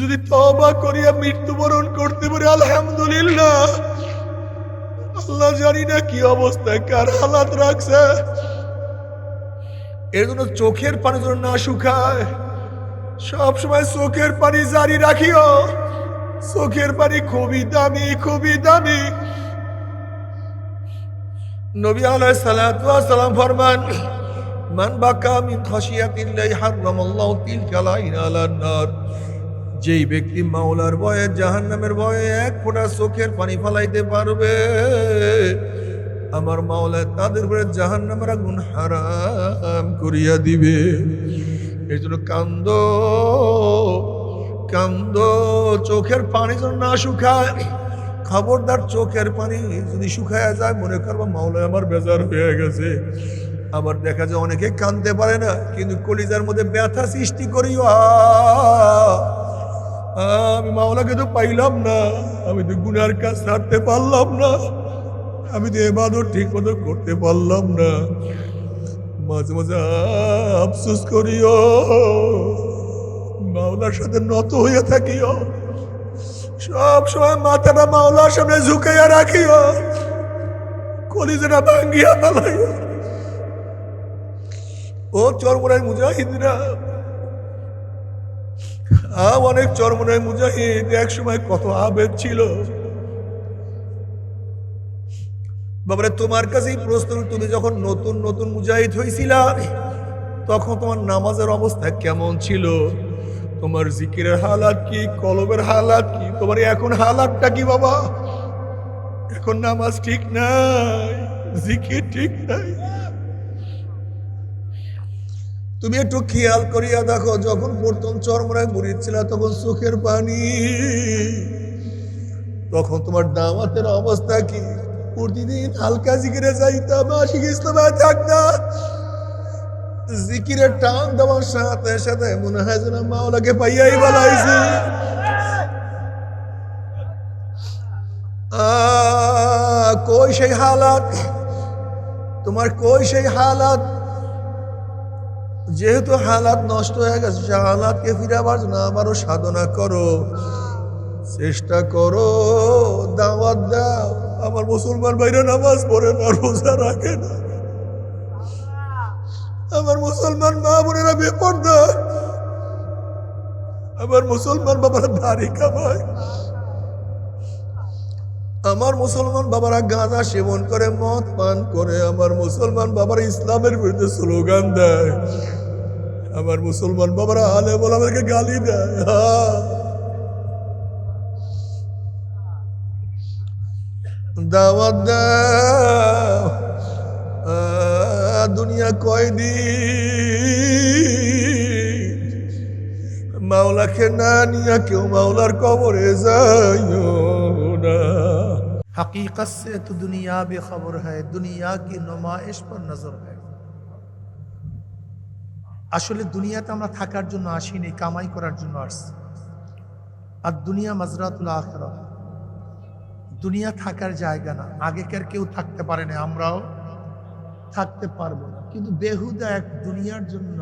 যদি তওবা করিয়া মৃত্যুবরণ করতে পারে আলহামদুলিল্লাহ। আল্লাহ জানি না কি অবস্থায় কার হালাত রাখছে, এর জন্য চোখের পানি যেন না শুকায়। সব সময় চোখের পানি জারি রাখিও। চোখের পানি খুবই দামি, খুবই দামি। নবী আলাইহিস সালাতু ওয়াস সালাম ফরমান, মান বাকা মিন খাশিয়াতিল্লাহি হারামাল্লাহু তিলকাল আইন আলান নার। যেই ব্যক্তি মাওলার ভয়ে, জাহান্নামের ভয়ে এক ফোঁটা চোখের পানি ফলাইতে পারবে, আমার মাওলা তাদের উপরে জাহান্নামের আগুন হারাম করিয়া দিবে। এই জন্য কান্দো, কান্দো, চোখের পানি যেন না শুকায়। খবরদার, চোখের পানি যদি শুকায় যায় মনে করবো মাওলা আমার বেজার হয়ে গেছে। আবার দেখা যায় অনেকে কাঁদতে পারে না, কিন্তু কলিজার মধ্যে ব্যথা সৃষ্টি করিও, আমি মাওলাকে তো পাইলাম না, আমি তো গুনার কাজ ছাড়তে পারলাম না, আমি তো ইবাদত ঠিক মতো করতে পারলাম না। মাঝে মাঝে আফসোস করিও, মাওলার সাথে নত হইয়া থাকিও। সব সময় মাথাটা মাওলার সামনে ঝুঁকাইয়া রাখিও, কলিজাটা ভাঙ্গিয়া ফেলাইও। ও চরমরাই মুজাহিদরা, অনেক চরমরাই মুজাহিদ এক সময় কত আবেদ ছিল। বাবারে, তোমার কাছেই প্রশ্ন, তুমি যখন নতুন নতুন মুজাহিদ হইছিলা তখন তোমার নামাজের অবস্থা কেমন ছিল? তোমার জিকিরের হালাত কি, কলবের হালাত কি? তোমার এখন হালাতটা কি বাবা? এখন নামাজ ঠিক নাই, জিকির ঠিক নাই। তুমি একটু খেয়াল করিয়া দেখো, যখন প্রথম চরমরায় মুরিদ ছিল তখন চোখের পানি, তখন তোমার দাওয়াতের অবস্থা কি? প্রতিদিন হালকা জিকিরে যাইতাম, আশিক ইসলামে থাকতাম, জিকিরের টান দেওয়ার সাথে সাথে মনে হয় যেন মাওলাকে পাইয়াই বলাইছি। কই সেই হালাত তোমার, কই সেই হালাত? যেহেতু হালাত নষ্ট হয়ে গেছে, সে হালাতকে ফিরাবার জন্য আবারও সাধনা করো, চেষ্টা করো, দাওয়াত দাও। আমার মুসলমান ভাইরা নামাজ পড়ে না, রোজা রাখে না, আমার মুসলমান মা বোনেরা বেপরদা, আমার মুসলমান বাবারা দাড়ি কামায়, আমার মুসলমান বাবারা গাঁজা সেবন করে, মদ পান করে, আমার মুসলমান বাবারা ইসলামের বিরুদ্ধে স্লোগান দেয়, আমার মুসলমান বাবারা আলেম ওলামাকে গালি দেয়। দাওয়াত দাও। দুনিয়া কয়দিন, মাওলাকে না নিয়া কেউ মাওলার কবরে যাইও না। हकीकत से तो दुनिया बेखबर है, दुनिया की नुमाइश पर नजर है। আসলে দুনিয়াতে আমরা থাকার জন্য আসিনি, কামাই করার জন্য আসছি। আর দুনিয়া মাজরাতুল আখিরাহ, দুনিয়া থাকার জায়গা না। আগেকার কেউ থাকতে পারে না, আমরাও থাকতে পারবো না। কিন্তু বেহুদা এক দুনিয়ার জন্য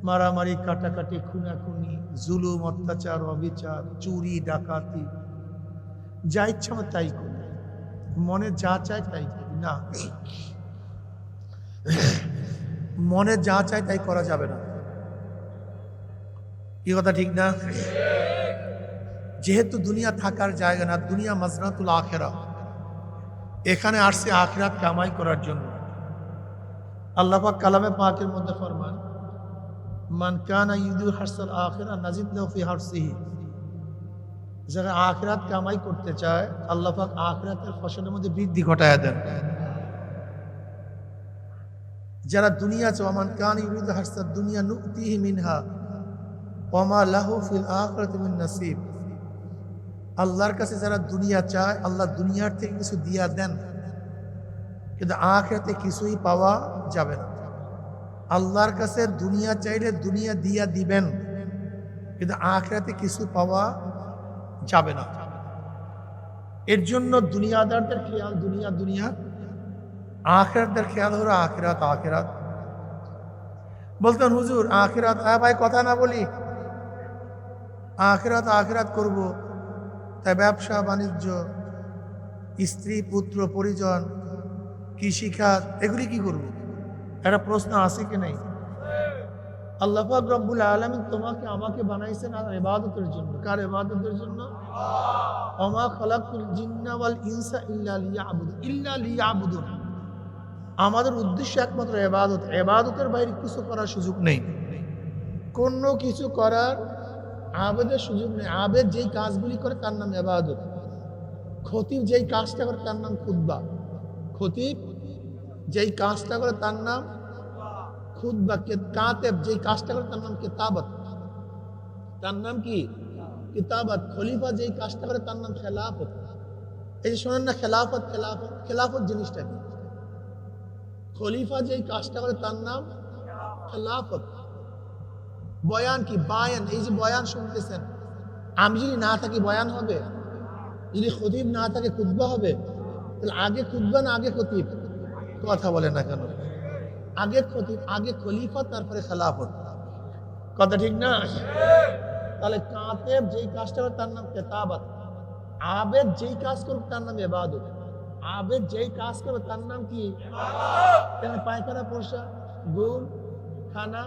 মারামারি, কাটাকাটি, খুনাখুনি, জুলুম, অত্যাচার, অবিচার, চুরি, ডাকাতি, যা ইচ্ছা আমার তাই করি, মনে যা চায় তাই করি না। মনে যা চায় তাই করা যাবে না, কি কথা ঠিক না? যেহেতু দুনিয়া থাকার জায়গা না, দুনিয়া মাজরাতুল আখিরাহ, এখানে আসছে আখিরাত কামাই করার জন্য। আল্লাহ পাক কালামে পাকের মধ্যে ফরমান, মান কানা ইউরিদু হারসাল আখিরাহ নাজিদ লাহু ফি হারসিহি। যারা আখিরাত কামাই করতে চায় আল্লাহ পাক আখিরাতের ফসলের মধ্যে বৃদ্ধি ঘটায় দেন। যারা দুনিয়া চায়, মান কানা ইউরিদু হারসাদ দুনিয়া নুতিহি মিনহা ওয়া মা লাহু ফিল আখিরাতি মিন নাসিব। আল্লাহর কাছে যারা দুনিয়া চায়, আল্লাহ দুনিয়ার থেকে কিছু দিয়া দেন, কিন্তু আখিরাতে কিছুই পাওয়া যাবে না। আল্লাহর কাছে দুনিয়া চাইলে দুনিয়া দিয়া দিবেন, কিন্তু আখিরাতে কিছু পাওয়া যাবে না। এর জন্য দুনিয়াদারদের খেয়াল দুনিয়া দুনিয়া, আখিরাতদের খেয়াল হলো আখিরাত আখিরাত। বলতেন হুজুর আখিরাত, হ্যাঁ ভাই কথা না বলি, আখিরাত আখিরাত করব, তাই ব্যবসা বাণিজ্য, স্ত্রী পুত্র পরিজন, কৃষিখাত, এগুলি কি করব? একটা প্রশ্ন আছে কি নাই? আল্লাহ পাক রব্বুল আলামিন তোমাকে আমাকে বানাইছেন আর ইবাদতের জন্য। কার ইবাদতের জন্য? ওমা খালাকুল জিন্না ওয়াল ইনসা ইল্লা লিয়াবুদুন। আমাদের উদ্দেশ্য একমাত্র ইবাদত। ইবাদতের বাইরে কিছু করার সুযোগ নেই, কোনো কিছু করার আবেদের সুযোগ নেই। আবেদ যেই কাজগুলি করে তার নাম ইবাদত। খতিব যেই কাজটা করে তার নাম খুতবা। খতিব যেই কাজটা করে তার নাম খুতবা। কাতেব যেই কাজটা করে তার নাম কিতাবত। তার নাম কি? কিতাবত। খলিফা যেই কাজটা করে তার নাম খেলাফত। এই যে শোনেন না খেলাফত, খেলাফত, খেলাফত জিনিসটা কি? খলিফা যেই কাজটা করে তার নাম খেলাফত। বয়ান কি? বায়ান। এই যে বয়ান শুনতেছেন, আমি যদি না থাকি বয়ান হবে? যদি খতিব না থাকে খুতবা হবে? তাহলে আগে খুতবা না আগে খতিব? কথা বলে না কেন? আগে খতিব, আগে খলিফা, তারপরে খেলাফত। কথা ঠিক না? তাহলে কাতেব যেই কাজটা করে তার নাম কিতাবত। আবেদ যেই কাজ করবে তার নাম ইবাদত। আবেদ যেই কাজ করবে তার নাম কি? ইবাদত। পায়খানা, পোষা, ঘুম, খানা,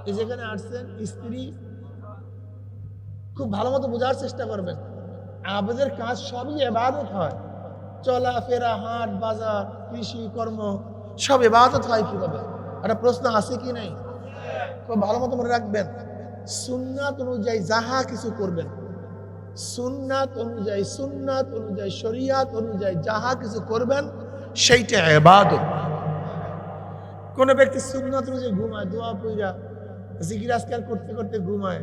এই যেখানে আসছেন, স্ত্রী, খুব ভালো মতো বোঝার চেষ্টা করবেন। আবেদের কাজ সবই ইবাদত হয়। চলাফেরা, হাট বাজার, কৃষি কর্ম সব ইবাদত হয় কিভাবে? একটা প্রশ্ন আছে কি নাই? খুব ভালো মতো মনে রাখবেন। সুন্নাত অনুযায়ী যাহা কিছু করবেন, সুন্নাত অনুযায়ী শরিয়াত অনুযায়ী যাহা কিছু করবেন সেইটা ইবাদত। কোন ব্যক্তি সুন্নাত অনুযায়ী ঘুমায়, দোয়া পইরা জিকির আজকার করতে করতে ঘুমায়,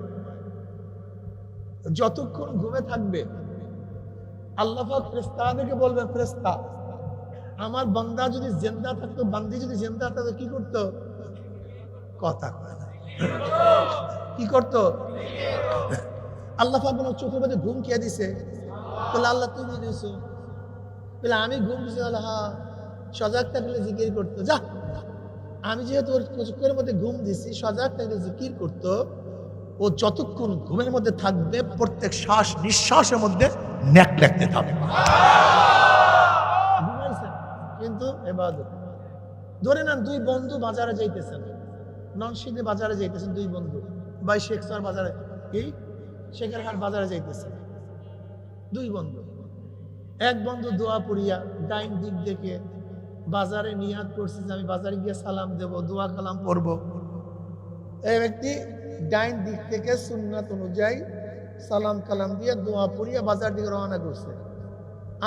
যতক্ষণ ঘুমে থাকবে আল্লাহ পাক ফেরেশতাদেরকে বলবেন, ফেরেশতা আমার বান্দা যদি জিন্দা থাকতো, বান্দি যদি জিন্দা থাকতো কি করতো? কথা কয় না। কি করতো? আল্লাহ পাক বলেন চোখের মধ্যে ঘুম কে দিছে? বলে আল্লাহ তুমি দিছো। বলে আমি ঘুম দিছি? হ্যাঁ। সজাগ থাকলে জিকির করতো। যা, আমি যেহেতু ওর চোখের মধ্যে ঘুম দিছি, সজাগ থাকলে জিকির করতো। ও যতক্ষণ ঘুমের মধ্যে থাকবে প্রত্যেক শ্বাস নিঃশ্বাসের মধ্যে নেক লাগতে থাকবে। কিন্তু ইবাদত। ধরে নেন দুই বন্ধু বাজারে যাইতেছেন, ননশিদে বাজারে যাইতেছেন দুই বন্ধু, ভাই শেখসর বাজারে, এই শেখেরহাট বাজারে যাইতেছেন দুই বন্ধু। এক বন্ধু দোয়া পড়িয়া ডাইন দিক দেখে বাজারে নিয়াত করছে যে আমি বাজারে গিয়ে সালাম দেব, দোয়া কালাম পড়ব। এই ব্যক্তি ডাইন দিক থেকে সুন্নাত অনুযায়ী সালাম কালাম দিয়ে দোয়া পড়িয়া বাজার দিকে রওনা করছে।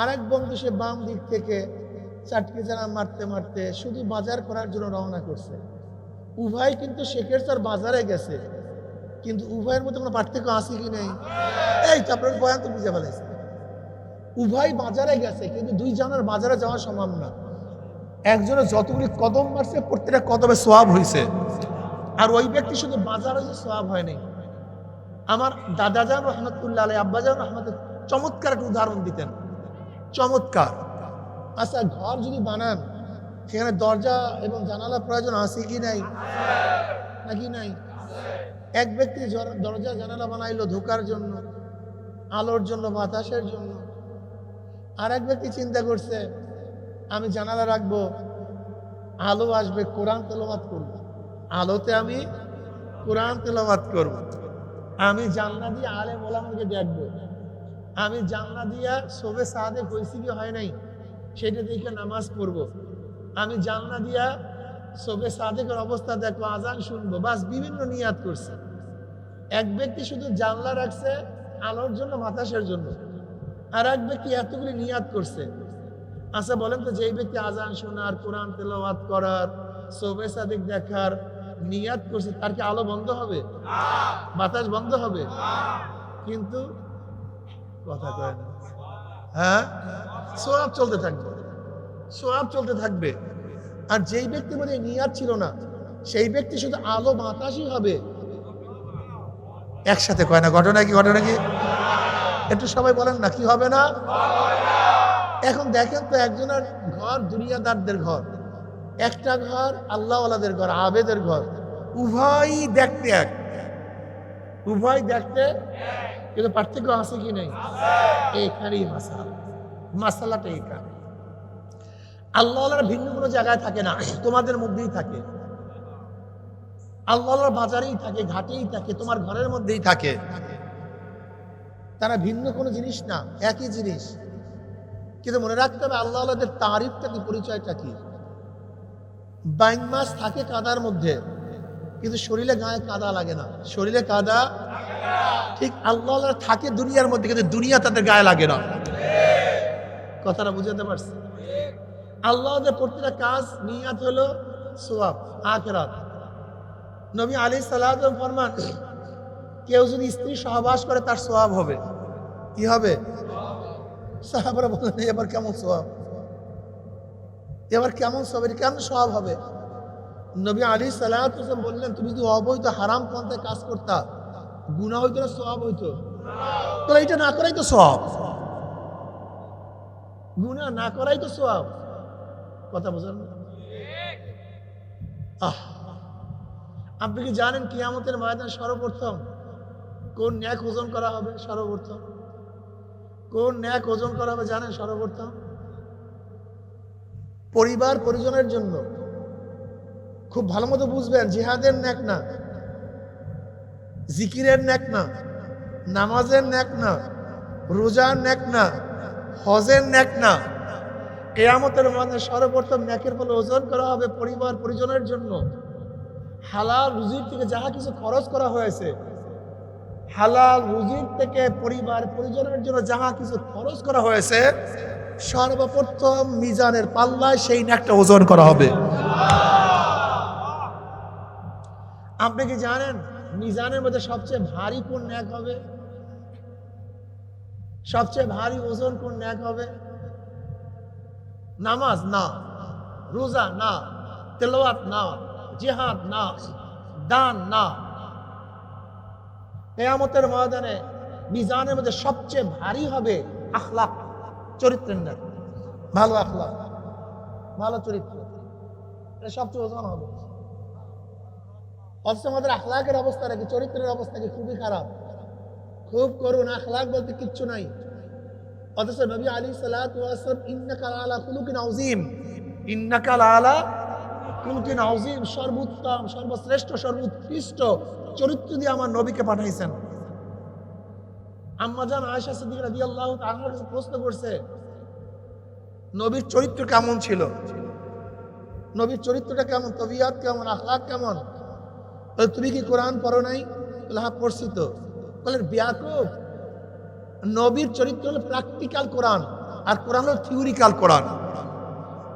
আরেক বন্ধু সে বাম দিক থেকে চাটকি জানা মারতে মারতে শুধু বাজার করার জন্য রওনা করছে। উভয় কিন্তু শেখের স্যার বাজারে গেছে, কিন্তু উভয়ের মধ্যে কোনো পার্থক্য আছে কি নেই? এই তো আপনার বয়ান তো বুঝে ফেলেছে। উভয় বাজারে গেছে, কিন্তু দুই জনের বাজারে যাওয়া সম্ভব না। একজনের যতগুলি কদম মারছে প্রত্যেকটা কদমে সোয়াব হয়েছে, আর ওই ব্যক্তি শুধু বাজারে যে সোয়াব হয়নি। আমার দাদাজান রহমতুল্লাহ আলাই, আব্বাজান রহমত চমৎকার একটা উদাহরণ দিতেন, চমৎকার। আচ্ছা, ঘর যদি বানান সেখানে দরজা এবং জানালা প্রয়োজন আছে কি নাই? নাকি নাই? এক ব্যক্তি দরজা জানালা বানাইলো ঢোকার জন্য, আলোর জন্য, বাতাসের জন্য। আর এক ব্যক্তি চিন্তা করছে আমি জানালা রাখবো, আলো আসবে, কোরআন তেলাওয়াত করব, আলোতে আমি কোরআন তেলাওয়াত করব। আমি জানলা দিয়ে আলেম ওলামাকে দেখবো, আমি জানলা দিয়া শোবে সাদে হয়েছি কি হয় নাই সেটা দেখে নামাজ পড়বো, আমি জানলা দিয়া শোবে সাদেকের অবস্থা দেখবো, আজান শুনবো। বাস বিভিন্ন নিয়াত করছে। এক ব্যক্তি শুধু জানলা রাখছে আলোর জন্য, বাতাসের জন্য। আর এক ব্যক্তি এতগুলি নিয়াত করছে। আচ্ছা বলেন তো, যেই ব্যক্তি আজান শোনার, কোরআন তেলাওয়াত করার, শোবে সাদেক দেখার নিয়াত করছে, তার কি আলো বন্ধ হবে? বাতাস বন্ধ হবে? কিন্তু কথা কয় না। হ্যাঁ, সোয়াব চলতে থাকবে, সোয়াব চলতে থাকবে। আর যেই ব্যক্তির মধ্যে নিয়াত ছিল না, সেই ব্যক্তি শুধু আলো বাতাসই হবে। একসাথে কয় না, ঘটনা কি? ঘটনা কি? একটু সবাই বলেন না, কি হবে না? এখন দেখেন তো, একজনের ঘর দুনিয়াদারদের ঘর, একটা ঘর আল্লাহওয়ালাদের ঘর, আবেদের ঘর। উভয়ই দেখতে এক, উভয় দেখতে কিন্তু পার্থক্য আছে কি নেই? এইখানেই মাসালাটা এইখানে। আল্লাহর ভিন্ন কোনো জায়গায় থাকে না, তোমাদের মধ্যেই থাকে। আল্লাহর বাজারেই থাকে, ঘাটেই থাকে, তোমার ঘরের মধ্যেই থাকে। তারা ভিন্ন কোনো জিনিস না, একই জিনিস। কিন্তু মনে রাখতে হবে আল্লাহদের তারিফটা কি, পরিচয়টা কি। বাইং মাছ থাকে কাদার মধ্যে, কিন্তু শরীরে গায়ে কাদা লাগে না। শরীরে কাদা, ঠিক আল্লাহ থাকে দুনিয়ার মধ্যে, কিন্তু দুনিয়া তাদের গায়ে লাগে না। কথাটা বুঝাতে পারছি? আল্লাহদের প্রতিটা কাজ নিয়াত হলো সওয়াব, আখিরাত। নবী আলাইহিস সালাতু ফরমান, কেউ যদি স্ত্রী সহবাস করে তার সওয়াব হবে। কি হবে? সাহাবারা বললেন, এবার কেমন সওয়াব? এবার কেমন সওয়াব, কেমন সওয়াব হবে? নবী আলাইহিস সালাতু বললেন, তুমি যদি অবৈধ হারাম পন্থায় কাজ করতা, গুনাহ হইতো না সওয়াব হইতো? তাহলে এটা না করাই তো সওয়াব। গুনাহ না করাই তো সওয়াব। কথা বুঝলেন? আপনি কি জানেন কিয়ামতের ময়দানে সর্বপ্রথম কোন ন্যাক ওজন করা হবে? সর্বপ্রথম কোন ন্যাক ওজন করা হবে জানেন? সর্বপ্রথম পরিবার পরিজনের জন্য। খুব ভালো মতো বুঝবেন, জিহাদের ন্যাক না, জিকিরের ন্যাক না, নামাজের ন্যাক না, রোজার ন্যাক না, হজের ন্যাক না। কিয়ামতের ময়দানে সর্বপ্রথম ন্যাকের ফলে ওজন করা হবে পরিবার পরিজনের জন্য। হালাল রুজির থেকে যাহা কিছু খরচ করা হয়েছে, হালাল রুজির থেকে পরিবার পরিজনের জন্য যাহা কিছু খরচ করা হয়েছে, সর্বপ্রথম মিজানের পাল্লায় সেই ন্যাকটা ওজন করা হবে। আপনি কি জানেন মিজানের মধ্যে সবচেয়ে ভারী কোন ন্যাক হবে? সবচেয়ে ভারী ওজন কোন ন্যাক হবে? নামাজ না, রোজা না, তেলাওয়াত না, জিহাদ না, দান না। কিয়ামতের ময়দানে মিজানের মধ্যে সবচেয়ে ভারী হবে আখলাক, চরিত্রের ন্যাক। ভালো আখলাক, ভালো চরিত্র, এটা সবচেয়ে ওজন হবে। অথচ আমাদের আখলাকের অবস্থা নাকি, চরিত্রের অবস্থা কি খুবই খারাপ, খুব করুণ। আখলাক বলতে কিচ্ছু নাই। অথচ নবী আলাইহিস সালাতু ওয়াস সালাম, ইন্নাকা আলা খুলুকিন আযীম, ইন্নাকা আলা খুলুকিন আযীম, সর্বোত্তম, সর্বশ্রেষ্ঠ, সর্বোৎকৃষ্ট চরিত্র দিয়ে আমার নবীকে পাঠাইছেন। আম্মা জান আয়েশা সিদ্দিকা রাদিয়াল্লাহু তাআলা কাছে প্রশ্ন করছে, নবীর চরিত্র কেমন ছিল? নবীর চরিত্রটা কেমন, তবিয়ত কেমন, আখলাক কেমন? তুমি কি কোরআন পড়ো নাই? হ্যাঁ পড়ছি তো। বলেন বেয়াকুব, নবীর চরিত্র হলো প্র্যাকটিক্যাল কোরআন, আর কোরআন হলো থিওরিক্যাল কোরআন।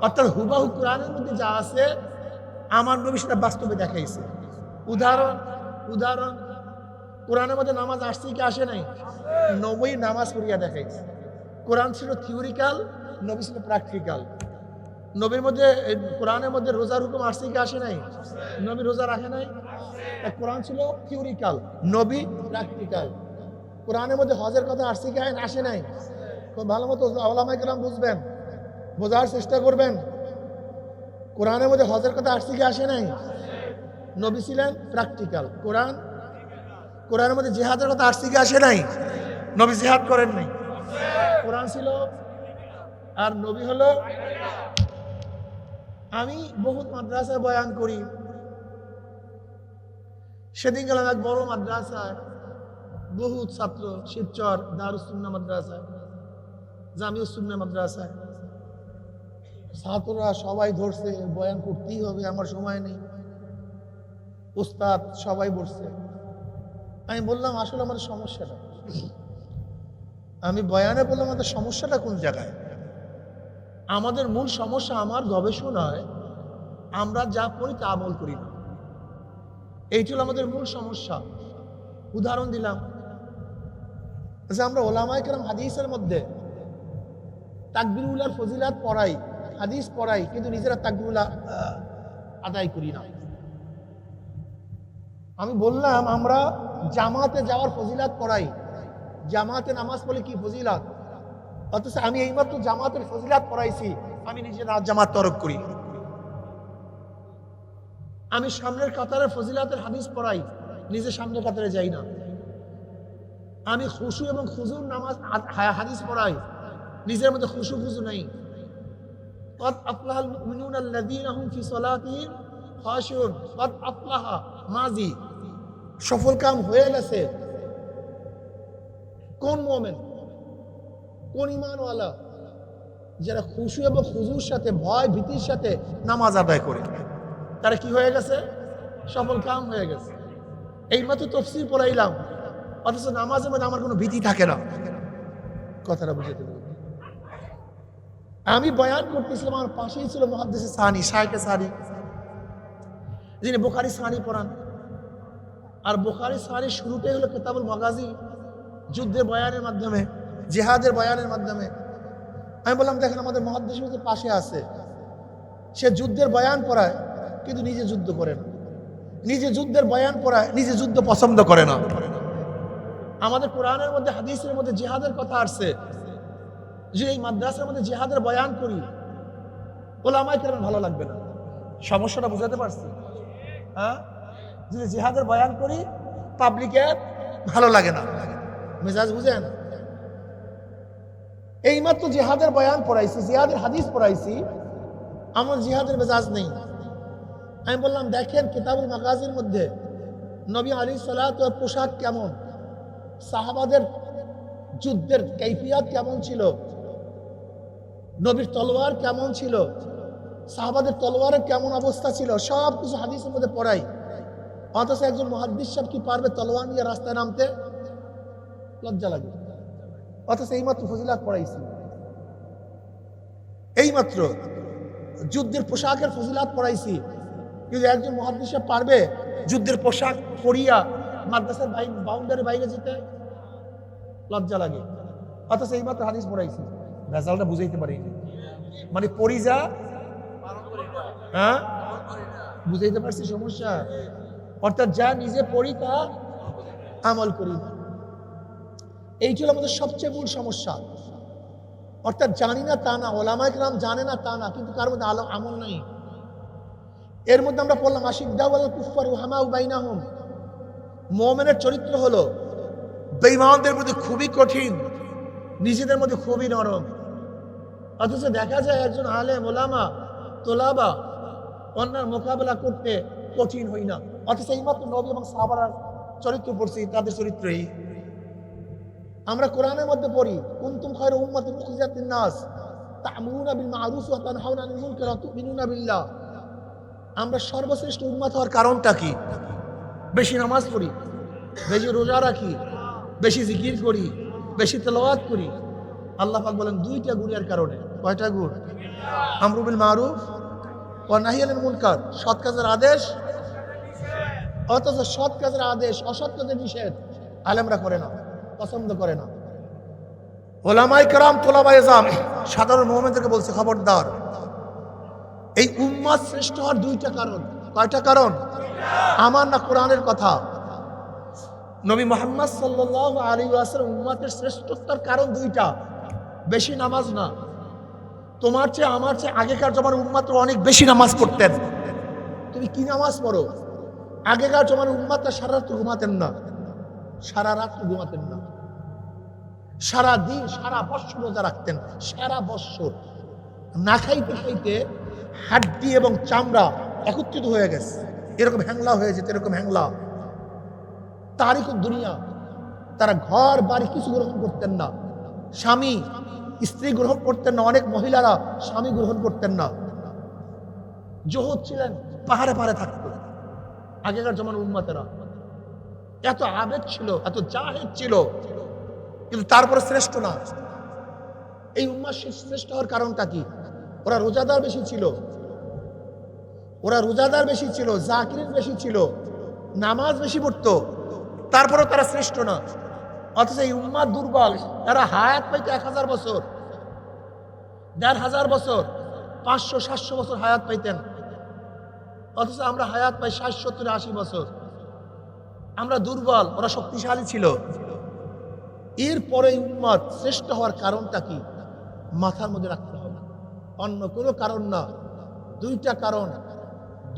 অর্থাৎ হুবাহু কোরআনের মধ্যে যা আছে আমার নবী সেটা বাস্তবে দেখাইছে। উদাহরণ উদাহরণ কোরআনের মধ্যে নামাজ আসছে কি আসে নাই? নবী নামাজ পড়িয়া দেখাইছে। কোরআন ছিল থিওরিক্যাল, নবী ছিল প্র্যাকটিক্যাল। নবীর মধ্যে, কোরআনের মধ্যে রোজার হুকুম আসছে কি আসে নাই? নবী রোজা রাখে নাই। কোরআন ছিল থিওরিক্যাল, নবী প্র্যাকটিক্যাল। কোরআনের মধ্যে হজের কথা আসছে কি আসে নাই? খুব ভালো মতো ওলামায়ে কেরাম বুঝবেন, বোঝার চেষ্টা করবেন। কোরআনের মধ্যে হজের কথা আসছে কি আসে নাই? নবী ছিলেন প্র্যাকটিক্যাল, কোরআনের মধ্যে জিহাদের কথা আসছে কি আসে নাই? নবী জিহাদ করেন নাই। কোরআন ছিল আর নবী হলো। আমি বহুত মাদ্রাসায় বয়ান করি। সেদিন গেলাম এক বড় মাদ্রাসায়, বহুত ছাত্র, শিবচর দারুস সুন্নাহ মাদ্রাসায়, জামিউস সুন্নাহ মাদ্রাসায়। ছাত্ররা সবাই ধরছে বয়ান করতেই হবে, আমার সময় নেই। উস্তাদ সবাই বসছে। আমি বললাম আসলে আমাদের সমস্যাটা, আমি বয়ানে বললাম আমাদের সমস্যাটা কোন জায়গায়। আমাদের মূল সমস্যা, আমার গবেষণায় আমরা যা পড়ি তা আমল করি না, এইটা হলো আমাদের মূল সমস্যা। উদাহরণ দিলাম যে আমরা ওলামায়ে কেরাম হাদিসের মধ্যে তাকবীরুল্লাহর ফজিলাত পড়াই, হাদিস পড়াই, কিন্তু নিজেরা তাকবীরুল্লাহ আদায় করি না। আমি বললাম আমরা জামাতে যাওয়ার ফজিলাত পড়াই, জামাতে নামাজ পড়লে কি ফজিলাত, অথচ আমি এইমাত্র জামাতের ফজিলাত পড়াইছি, আমি নিজে রাত জামাত তরক করি। আমি সামনের কাতারের ফজিলাতের হাদিস পড়াই, নিজে সামনের কাতারে যাই না। আমি খুশু এবং খুজুর নামাজ হাদিস পড়াই, নিজের মধ্যে খুশু খুজু নাই। কদ আফলাহাল মুমিনুন আল্লাযীনা হুম ফি সালাতিহিম খাশিউন, কদ আফলাহা মাজি, সফল কাম হয়ে গেছে। কোন মুমিন, কোন ঈমানওয়ালা যারা খুশু এবং খুজুর সাথে, ভয় ভীতির সাথে নামাজ আদায় করে, তারা কি হয়ে গেছে? সফল কাম হয়ে গেছে। এইমাত্র তাফসীর পড়াইলাম, অথচ নামাজের মধ্যে আমার কোনো ভীতি থাকে না। কথাটা বুঝতে পারবেন? আমি বয়ান করতেছিলাম, আমার পাশেই ছিল মুহাদ্দিস সানি, শায়েখে সানি, যিনি বুখারী সানি পড়ান। আর বুখারী সানি শুরুটাই হলো কিতাবুল মাগাজি, যুদ্ধের বয়ানের মাধ্যমে, জিহাদের বয়ানের মাধ্যমে। আমি বললাম, দেখেন আমাদের মুহাদ্দিস পাশে আছে, সে যুদ্ধের বয়ান পড়ায় কিন্তু নিজে যুদ্ধ করে না, নিজে যুদ্ধের বয়ান পড়ায়, নিজে যুদ্ধ পছন্দ করে না। আমাদের কোরআনের মধ্যে, হাদিসের মধ্যে জিহাদের কথা আসছে, যে এই মাদ্রাসার মধ্যে জিহাদের বয়ান করি, ওলামায়ে কেরাম ভালো লাগবে না। সমস্যাটা বুঝাতে পারছি? হ্যাঁ, যদি জিহাদের বয়ান করি পাবলিকের ভালো লাগে না, মেজাজ বুঝেন? এইমাত্র জিহাদের বয়ান পড়াইছি, জিহাদের হাদিস পড়াইছি, আমার জিহাদের মেজাজ নেই। আমি বললাম, দেখেন কিতাবুল মাগাজির মধ্যে নবী আলাইহিস সালাতু ওয়াস পোশাক কেমন, সাহাবাদের যুদ্ধের কাইফিয়াত কেমন ছিল, নবীর তলোয়ার কেমন ছিল, সাহাবাদের তলোয়ারের কেমন অবস্থা ছিল, সব কিছু হাদিসের মধ্যে পড়াই। অথচ একজন মুহাদ্দিস সাহেব কি পারবে তলোয়ার নিয়ে রাস্তায় নামতে? লজ্জা লাগে। অথচ এইমাত্র ফজিলাত পড়াইছি, এইমাত্র যুদ্ধের পোশাকের ফজিলাত পড়াইছি, কিন্তু একজন মুহাদ্দিস সাহেব পারবে যুদ্ধের পোশাক পরিয়া মাদ্রাসার বাউন্ডারি বাইরে যেতে? লজ্জা লাগে। অথচ এইমাত্র হাদিস পড়াইছি, রেজাল্টটা বুঝাইতে পারিনি। মানে পড়ি যা, হ্যাঁ বুঝাইতে পারছি সমস্যা। অর্থাৎ যা নিজে পড়ি তা আমল করি না, এইটি হলো আমাদের সবচেয়ে মূল সমস্যা। অর্থাৎ জানি না তা না, ওলামায়ে কেরাম জানে না তা না, কিন্তু কার মধ্যে আমল নাই। এর মধ্যে আমরা পড়লাম আশিদ্দাউ আলাল কুফফার রুহামাউ বাইনাহুম, মুমিনের চরিত্র হলো বেঈমানদের মধ্যে খুবই কঠিন, নিজেদের মধ্যে খুবই নরম। অথচ দেখা যায় একজন আলেম ওলামা তোলাবা অন্যার মোকাবেলা করতে কঠিন হই না। অথচ এইমাত্র নবী এবং সাহাবার চরিত্র পড়ছি, তাদের চরিত্রই আমরা কোরআনের মধ্যে পড়ি, কুনতুম খায়রা উম্মাতিন উখরিজাত লিন-নাস তা'মুরুনা বিল মা'রুফ ওয়া তানহাউনা আনিল মুনকার ওয়া তু'মিনুনা বিল্লাহ। আমরা সর্বশ্রেষ্ঠ উম্মত হওয়ার কারণটা কি? বেশি নামাজ পড়ি, বেশি রোজা রাখি, বেশি জিকির করি, বেশি তেলাওয়াত করি। আল্লাহ পাক বলেন দুইটা গুণের কারণে। কয়টা গুণ? আমরু বিল মারুফ ওয়া নাহি আনিল মুনকার, সৎ কাজের আদেশ, অথচ সৎ কাজের আদেশ, অসৎ কাজের নিষেধ আলেমরা করে না, পছন্দ করে না। ওলামায়ে কেরাম, তোলাবায়ে ইলম, সাধারণ মুমিনদেরকে বলছে, খবরদার, এই উম্মত শ্রেষ্ঠ হওয়ার দুইটা কারণ। কয়টা কারণ? আমার না কোরআনের কথা। নবী মুহাম্মদ সাল্লাল্লাহু আলাইহি ওয়াসাল্লাম উম্মতের শ্রেষ্ঠতার কারণ দুইটা, বেশি নামাজ না। তোমার চেয়ে আমার চেয়ে আগেকার জমানার উম্মতরা অনেক বেশি নামাজ পড়তেন। তুমি কি নামাজ পড়ো? আগেকার জমানার উম্মতরা সারা রাত ঘুমাতেন না, সারা রাত ঘুমাতেন না, সারা দিন সারা বৎসর রোজা রাখতেন, সারা বৎসর না খাইতে খাইতে হাড্ডি এবং চামড়া একত্রিত হয়ে গেছে, এরকম হ্যাংলা হয়ে যেত, এরকম হ্যাংলা। তারিখুদ দুনিয়া, তারা ঘর বাড়ি কিছু গ্রহণ করতেন না, স্বামী স্ত্রী গ্রহণ করতেন না, অনেক মহিলারা স্বামী গ্রহণ করতেন না, জহুদ ছিলেন, পাহাড়ে পাহাড়ে থাকতো। আগেকার জমানার উম্মতেরা এত আবেগ ছিল, এত জাহেদ ছিল, কিন্তু তারপরে শ্রেষ্ঠ না। এই উম্মাহ শ্রেষ্ঠ হওয়ার কারণটা কি? ওরা রোজাদার বেশি ছিল, ওরা রোজাদার বেশি ছিল, জাকির বেশি ছিল, নামাজ বেশি পড়তো, তারপরেও তারা শ্রেষ্ঠ না। অথচ এই উম্মাহ দুর্বল, তারা হায়াত পাইতো 1000 বছর, 1500 বছর, 500-700 বছর হায়াত পাইতেন। অথচ আমরা হায়াত পাই 60-70-80 বছর। আমরা দুর্বল, ওরা শক্তিশালী ছিল। এরপরে উম্মত শ্রেষ্ঠ হওয়ার কারণটা কি? মাথার মধ্যে রাখতে হবে, অন্য কোনো কারণ না। দুইটা কারণ,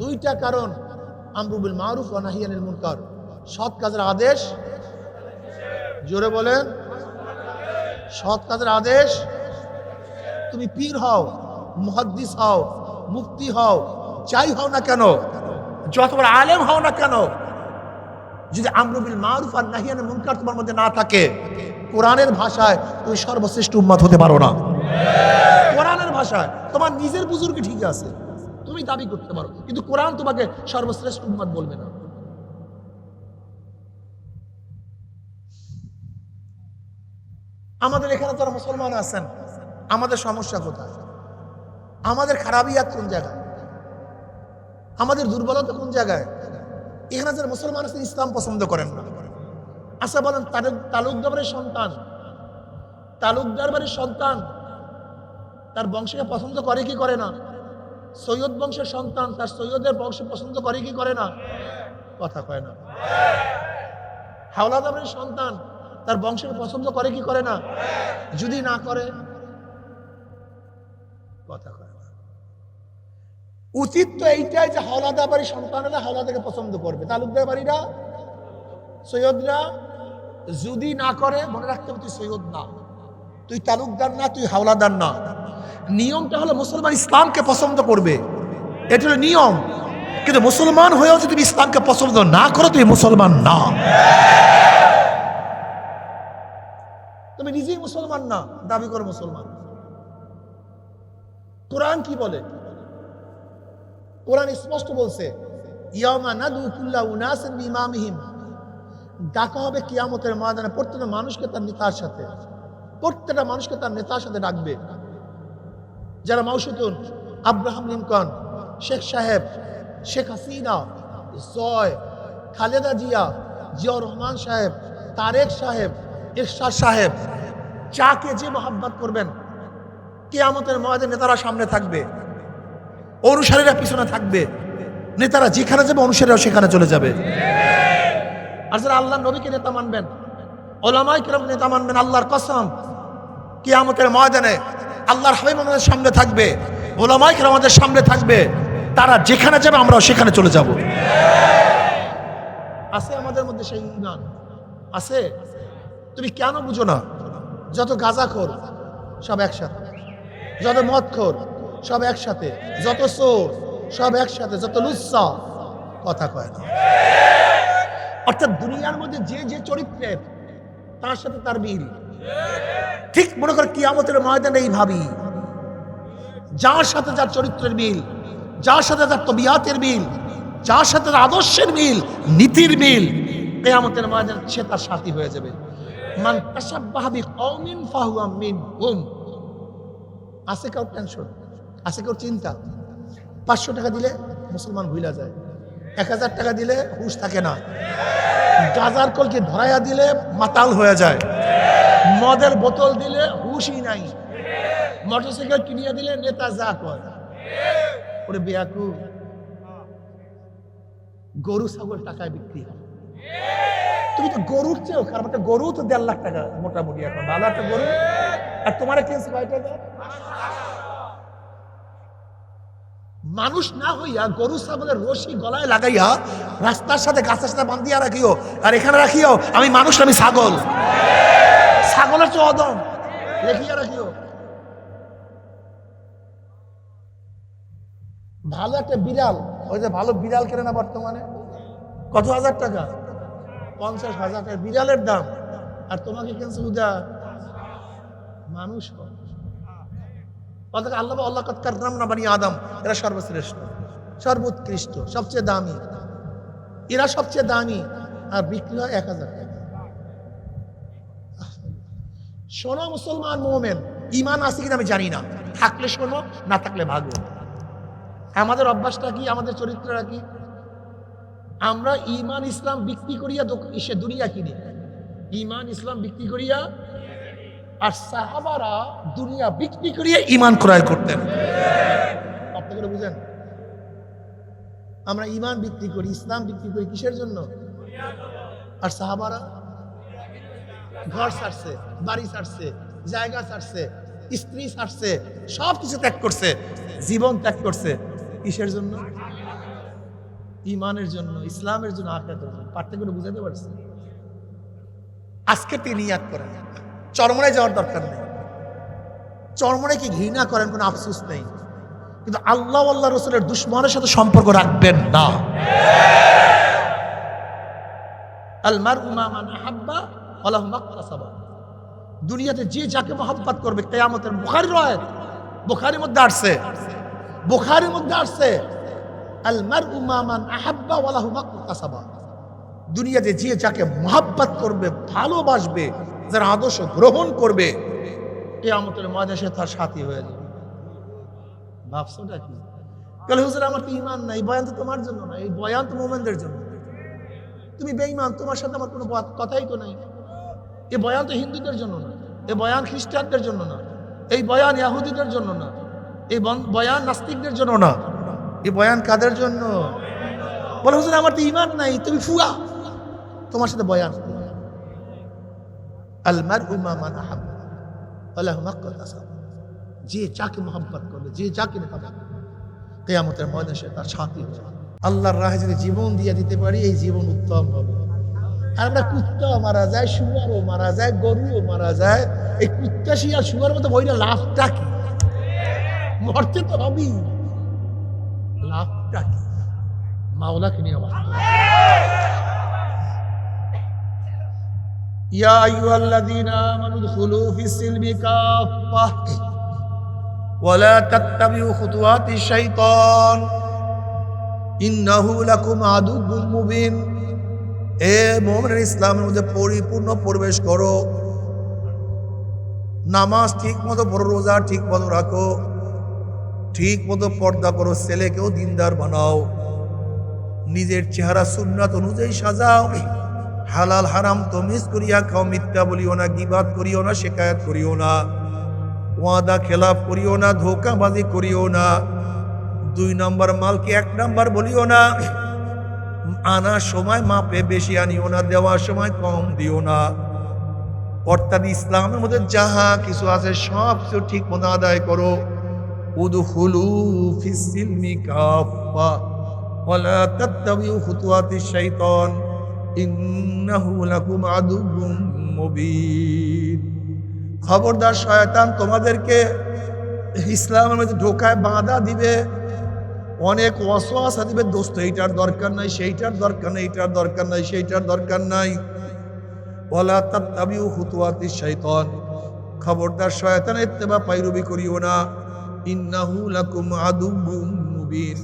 দুইটা কারণ, আমরু বিল মারুফ ওয়া নাহি আনিল মুনকার, সৎ কাজের আদেশ জোরে বলেন, সৎ কাজের আদেশ। তুমি পীর হও, মুহাদ্দিস হও, মুফতি হও, যাই হও না কেন, যত বড় আলেম হও না কেন, যদি আমরু বিল মারুফ আর নাহি আনিল মুনকার তোমার মধ্যে না থাকে, কোরআনের ভাষায় তুমি সর্বশ্রেষ্ঠ উম্মত হতে পারো না। কোরআনের ভাষায় তোমার নিজের বুজুর্গ ঠিক আছে, তুমি দাবি করতে পারো, কিন্তু কোরআন তোমাকে সর্বশ্রেষ্ঠ উম্মত বলবে না। আমাদের এখানে যারা মুসলমান আছেন, আমাদের সমস্যা কোথায়? আমাদের খারাপিয়াত কোন জায়গায়? আমাদের দুর্বলতা কোন জায়গায়? এখানে যারা মুসলমান আছেন ইসলাম পছন্দ করেন না। আচ্ছা বলেন, তালুকদার বাড়ির সন্তান, তালুকদার বাড়ির সন্তান তার বংশকে পছন্দ করে কি করে না? সৈয়দ বংশের সন্তান তার সৈয়দের বংশ পছন্দ করে কি করে না? কথা কয় না। হাওলাদার বাড়ির সন্তান তার বংশকে পছন্দ করে কি করে না? যদি না করে, কথা কয় না। উচিত তো এইটাই যে হাওলাদার বাড়ির সন্তানেরা হাওলাদাকে পছন্দ করবে, তালুকদার বাড়িরা, সৈয়দরা যদি না করে, মনে রাখতে হবে তুই সৈয়দ না, তুই তালুকদার না, তুই হাওলাদার না। নিয়মটা হলো মুসলমান ইসলামকে পছন্দ করবে, এটা হলো নিয়ম। কিন্তু মুসলমান হয়েও যদি তুমি ইসলামকে পছন্দ না করো, তুই মুসলমান না, তুমি নিজেই মুসলমান না, দাবি করো মুসলমান। কোরআন কি বলে? কোরআন স্পষ্ট বলছে, ইয়াউমা নাদু কুল্লা উনাসিন বিইমামিহিম, ডাকা হবে কিয়ামতের ময়দানে প্রত্যেকটা মানুষকে তার নেতার সাথে, প্রত্যেকটা মানুষকে তার নেতার সাথে ডাকবে। যারা মাউসুতুন, আব্রাহাম লিঙ্কন, শেখ সাহেব, শেখ হাসিনা, জয়, খালেদা জিয়া, জিয়াউর রহমান সাহেব, তারেক সাহেব, ইরশাদ সাহেব, যাকে যে মোহাব্বত করবেন, কিয়ামতের ময়দানে নেতারা সামনে থাকবে, অনুসারীরা পিছনে থাকবে। নেতারা যেখানে যাবে অনুসারীরাও সেখানে চলে যাবে। আর যারা আল্লাহ নবীকে নেতা মানবেন, ওলামায়ে কেরাম নেতা মানবেন, আল্লাহর কসম, কিয়ামতের ময়দানে আল্লাহর হাবিব আমাদের সামনে থাকবে, ওলামায়ে কেরাম আমাদের সামনে থাকবে। তারা যেখানে যাবে আমরাও সেখানে চলে যাব। আছে আমাদের মধ্যে সেই ঈমান আছে? তুমি কেন বুঝো না? যত গাঁজাখোর সব একসাথে, যত মদখোর সব একসাথে, যত চোর সব একসাথে, যত লুচ্চা, কথা কয় না। অর্থাৎ দুনিয়ার মধ্যে যে যে চরিত্রের, তার সাথে তার মিল। ঠিক মনে কর কিয়ামতের ময়দানে এই ভাবি, যার সাথে যার চরিত্রের মিল, যার সাথে যার তবিয়াতের মিল, যার সাথে তার আদর্শের মিল, নীতির মিল, কিয়ামতের ময়দানে সে তার সাথী হয়ে যাবে। মান তাশাব্বাহা বিকওমিন ফাহুয়া মিনহুম। আছে কার টেনশন, আছে কার চিন্তা? 500 টাকা দিলে মুসলমান ভুলা যায়, 1000 টাকা দিলে হুঁশ থাকে না, গাজার কলকে ধরাইয়া দিলে মাতাল হয়ে যায়, মদের বোতল দিলে হুঁশই নাই, মোটরসাইকেল কিনিয়া দিলে নেতা যা কয়। ওরে বেয়াকু, গরু ছাগল টাকায় বিক্রি হয়। তুমি তো গরুর চেয়েও খারাপ, একটা গরু তো 1.5 লাখ টাকা মোটামুটি এখন, ভালো একটা গরু। আর তোমার কিনছে কয় টাকা? মানুষ না হইয়া গরু ছাগলের রশি গলায় লাগাইয়া রাস্তার সাথে গাছের সাথে বান্ধিয়া রাখিও, আর এখানে রাখিও আমি মানুষ, আমি ছাগল, ছাগলের চেয়ে অদম লেখিয়া রাখিও। ভালো একটা বিড়াল, ওই যে ভালো বিড়াল কেনে না বর্তমানে কত হাজার টাকা, 50,000 টাকা বিড়ালের দাম, আর তোমাকে কিনছে উদা মানুষ। আল্লাহ আল্লাহ কাররাম না বানি আদম, এরা সর্বশ্রেষ্ঠ, সর্বোৎকৃষ্ট, সবচেয়ে দামি, এরা সবচেয়ে দামি, আর বিক্রি হয় 1000 টাকা। শোনো মুসলমান মুমিন, ঈমান আছে কিনা আমি জানি না, থাকলে শোনো, না থাকলে ভাগো। আমাদের অভ্যাসটা কি, আমাদের চরিত্রটা কি? আমরা ঈমান ইসলাম বিক্রি করিয়া সে দুনিয়া কিনি, ঈমান ইসলাম বিক্রি করিয়া, আর সাহাবারা দুনিয়া বিক্রি করিয়া ঈমান ক্রয় করতেন। আপনারা বুঝেন? আমরা ঈমান বিক্রি করি, ইসলাম বিক্রি করি কিসের জন্য? আর সাহাবারা ঘর ছাড়ছে, বাড়ি ছাড়ছে, জায়গা ছাড়ছে, স্ত্রী ছাড়ছে, সব কিছু ত্যাগ করছে, জীবন ত্যাগ করছে কিসের জন্য? ঈমানের জন্য, ইসলামের জন্য, আখিরাতের জন্য। পার্থক্য বুঝাতে পারছে? আজকে তিনি নিয়াত করেন, চরমনায় যাওয়ার দরকার নেই। চরমনায় কি ঘৃণা করেন, কোনো আফসোস নেই, কিন্তু আল্লাহ আল্লাহ রসুলের দুশ্মনের সাথে সম্পর্ক রাখবেন না। আল মারউ মা মান আহাব্বা ওয়া লাহু মাকতাসাবা। দুনিয়াতে যে যাকে মহব্বত করবে কিয়ামতের বুখারীর রায়াত, বুখারীর মধ্যে আসছে আল মারউ মা মান আহাব্বা ওয়া লাহু মাকতাসাবা। দুনিয়াতে যে যাকে মহব্বত করবে, ভালোবাসবে, যার আদর্শ গ্রহণ করবে, কিয়ামতের ময়দানে সে তার সাথী হয়ে যাবে। ভাবছোটা কি? কাল হুজুর আমার তো ঈমান নাই, এই বয়ান তো তোমার জন্য না, এই বয়ান তো মুমিনদের জন্য। তুমি বেঈমান, তোমার সাথে আমার কোনো কথাই তো নাই। এই বয়ান তো হিন্দুদের জন্য না, এই বয়ান খ্রিস্টানদের জন্য না, এই বয়ান ইহুদিদের জন্য না, এই বয়ান নাস্তিকদের জন্য না। এই বয়ান কাদের জন্য? বলে হুজুর আমার তো ঈমান নাই, তুমি ফুয়া, তোমার সাথে বয়ান। আল মারউ মা মান আহাব্বা ওয়া লাহু মাকতাসাবা। যে যাকে মহব্বত করবে, যে যাকে নেপাবে, কিয়ামতের ময়দানে সে তার সাথী হয়ে যাবে। আল্লাহর রাহে যদি জীবন দিয়ে দিতে পারি, এই জীবন উত্তম হবে। আর আমরা কুত্তাও মারা যায়, শুয়ারও মারা যায়, গরুও মারা যায়, এই কুত্তা শিয়াল শুয়ার মতো বইটা লাভটা কি? মরতে তো হবেই, লাভটা কি? মাওলাকে নিয়ে মরতে হবে। ইয়া আইয়ুহাল্লাযীনা আমানু দুখুলু ফিস-সিলমি কাফফাহ ওয়া লা তাত্তাবিউ খুতুওয়াতিশ শাইতান ইন্নাহু লাকুম আদুউম মুবিন। এ মুমিন, ইসলামের মধ্যে পরিপূর্ণ প্রবেশ করো, নামাজ ঠিক মতো পড়ো, রোজা ঠিক মতো রাখো, ঠিক মতো পর্দা করো, ছেলেকেও দিনদার বানাও, নিজের চেহারা সুন্নাত অনুযায়ী সাজাও, হালাল হারাম তমিজ করিয়া খাও, মিথ্যা বলিও না, গীবাত করিও না, শিকায়াত করিও না, ওয়াদা খেলাফ করিও না, ধোঁকাবাজি করিও না, 2 নম্বর মালকে 1 নম্বর বলিও না, আনার সময় মাপে বেশি আনিও না, দেওয়ার সময় কম দিও না। অর্থাৎ ইসলামের মধ্যে যাহা কিছু আছে সব কিছু ঠিক মতো আদায় করো। উদখুলু ফিস-সিলমি কাফফা ওয়া লা তাত্তাবিউ খুতুওয়াতিশ শাইতান ইন্নাহু লাকুম আদুউম মুবিন। খবরদার, শয়তান তোমাদেরকে ইসলামের মধ্যে ঢোকায় বাধা দিবে, অনেক ওয়াসওয়াসা দিবে, দোস্ত এইটার দরকার নাই, সেইটার দরকার নাই, এইটার দরকার নাই, সেইটার দরকার নাই। ওয়ালা তাত্তাবিউ খুতুওয়াতিশ শাইতান, খবরদার শয়তানের ইত্তেবা পায়রবি করিও না। ইন্নাহু লাকুম আদুউম মুবিন,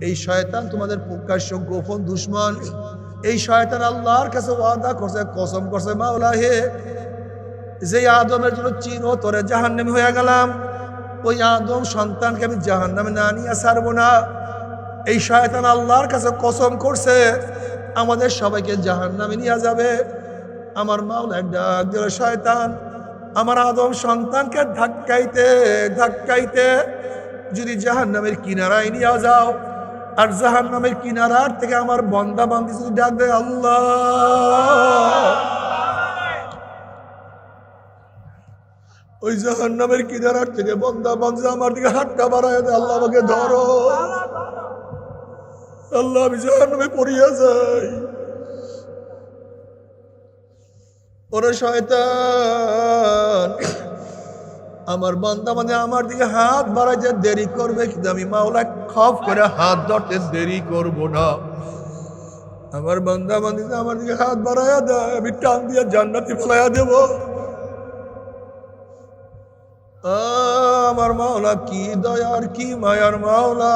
এই শয়তান তোমাদের প্রকাশ্য গোপন দুশমন। এই শয়তান আল্লাহর কাছে ওয়াদা করছে, কসম করছে, মাওলা হে, যে আদমের জন্য চিরতরে জাহান্নামী হয়ে গেলাম, ওই আদম সন্তানকে আমি জাহান্নামে না নিয়ে ছাড়বো না। এই শয়তান আল্লাহর কাছে কসম করছে আমাদের সবাইকে জাহান্নামে নিয়ে যাবে। আমার মাওলা ডাক দিল, শয়তান আমার আদম সন্তানকে ধাক্কাইতে ধাক্কাইতে যদি জাহান্নামের কিনারায় নিয়ে যাও, আর জাহান্নামের কিনারার থেকে আমার বান্দা বান্দি যদি ডাক দেয় আল্লাহ, ওই জাহান্নামের কিনারার থেকে বান্দা বান্দি আমার দিকে হাতটা বাড়ায় দেয়, আল্লাহ আমাকে ধরো, আল্লাহ আমি জাহান্নামে পড়িয়া যাই। ওরে শয়তান, আমার বান্দা মানে আমার দিকে হাত বাড়াইতে দেরি করবে, কিন্তু আমি মাওলা খপ করে হাত ধরতে দেরি করব না। আমার বান্দা বান্দি আমার দিকে হাত বাড়াইয়া দেয়, আমি টান দিয়ে জান্নাতে ফেলাইয়া দেব। আমার মাওলা কি দয়ার, কি মায়ার মাওলা,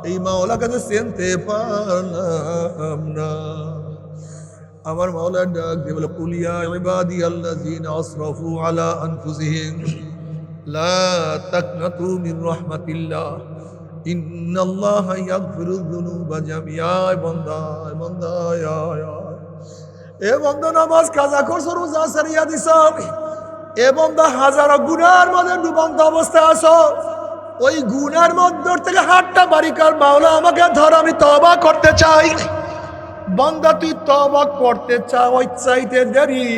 এই মাওলাকে তো চিনতে পারলাম না। আমার মাওলা ডাক দিয়ে বলে, কুল ইয়া ইবাদিয়াল্লাযীনা আসরাফু আলা আনফুসিহিম লা তাকনাতু মির রাহমাতিল্লাহ ইন্নাল্লাহা ইয়াগফিরুয যুনুবা জামিআ। বান্দা বান্দা, এ বান্দা নামাজ কাজা করছো, রোজা ছাড়িয়া দিছো, এ বান্দা হাজারো গুনার মধ্যে ডুবন্ত অবস্থায় আছো, ওই গুনার মধ্য থেকে হাতটা বাড়ি কর, মাওলা আমাকে ধর, আমি তওবা করতে চাই। বান্দা তুই তওবা করতে চাও, চাইতে দেরি,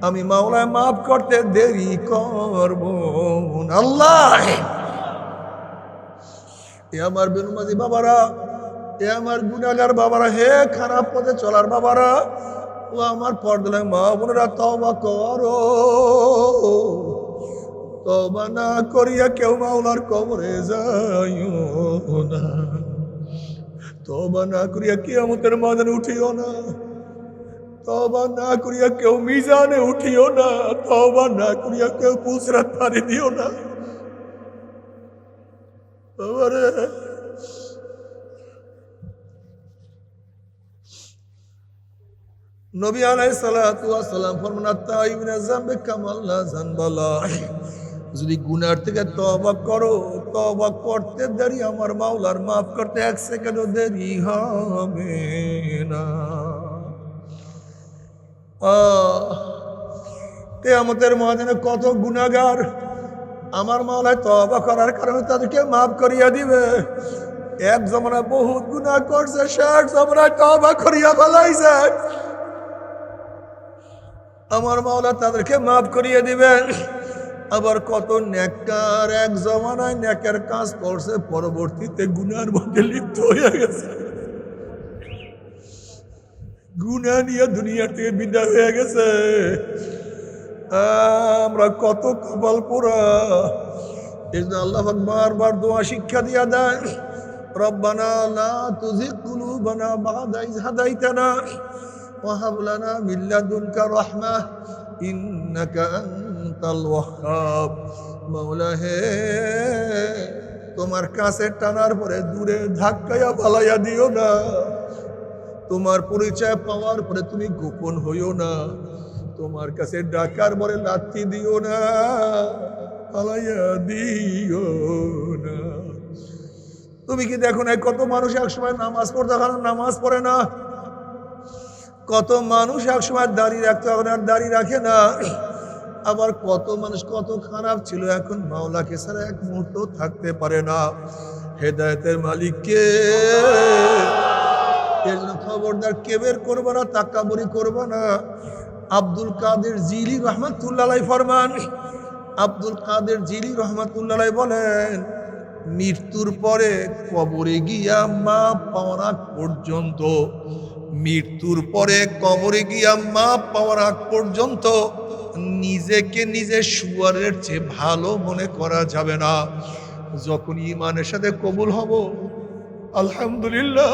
আমি মাওলা মাফ করতে দেরি করব না। আল্লাহ, এ আমার বেনুমাজি বাবারা, এ আমার গুনাহগার বাবারা, হে খারাপ পথে চলার বাবারা, ও আমার পর্দায় মা বোনেরা, তওবা করো। তওবা না করিয়া কেউ মাওলার কবরে যাইও না। তওবা না করিয়া কিয়ামতের ময়দানে উঠিও না। তওবা না করিয়া কেউ মিজানে উঠিও না। তওবা না করিয়া কেউ পুসরাত পারি দিও না। বাবারে, নবী আলাইহিস সালাতু ওয়াস সালাম ফরমান, আত-তাইবিনা যামবি কামাল লা যানবালা। যদি গুনার থেকে তওবা করো, তওবা করতে দেরি আমার মাওলার মাফ করতে এক সেকেন্ডও দেরি হবে না। কিয়ামতের ময়দানে কত গুনাহগার আমার মাওলায় তওবা করার কারণে তাদেরকে মাফ করিয়া দিবে। এক জমানায় বহুত গুনাহ করছে, শেষ জমানায় তওবা করিয়া ফেলাইছে, আমার মাওলা তাদেরকে মাফ করিয়ে দিবেন। আবার কত নেককার এক জমানায় নেকের কাজ করছে, পরবর্তীতে গুনার মধ্যে লিপ্ত হয়ে গেছে, গুনাহ নিয়ে দুনিয়ার থেকে বিদায় হয়ে গেছে। আমরা কত কপাল পোড়া। এই জন্য আল্লাহ বারবার দোয়া শিক্ষা দিয়া দেয়, রব্বানা লা তুযিগ কুলুবানা বা'দা ইয হাদাইতানা ওয়া হাব লানা মিন লাদুনকা রাহমাহ ইন্নাকা আনতাল ওয়াহ্হাব। মাওলা হে, তোমার কাছে টানার পরে দূরে ধাক্কায়া পালাইয়া দিও না। তোমার পরিচয় পাওয়ার পরে তুমি গোপন হইও না। তোমার কাছে ডাকার পরে লাথি দিও না, পালাইয়া দিও না। তুমি কি দেখো না কত মানুষ একসময় নামাজ পড়তে, এখন নামাজ পড়ে না। কত মানুষ একসময় দাঁড়িয়ে রাখতো, এখন আর দাঁড়িয়ে রাখে না। আবার কত মানুষ কত খারাপ ছিল, এখন মাওলাকে ছাড়া এক মুহূর্ত থাকতে পারে না। হেদায়েতের মালিককে, এর জন্য খবরদার কেবের করবে না, তাকাবুরি করবে না। আব্দুল কাদের জিলি রহমাতুল্লাহ আলাইহি ফরমান, আব্দুল কাদের জিলি রহমাতুল্লাহ আলাইহি বলেন, মৃত্যুর পরে কবরে গিয়া মা পাওয়ার আগ পর্যন্ত, মৃত্যুর পরে কবরে গিয়া মা পাওয়ার আগ পর্যন্ত নিজেকে নিজে শুয়ারের চেয়ে ভালো মনে করা যাবে না। যখন ঈমানের সাথে কবুল হব, আলহামদুলিল্লাহ।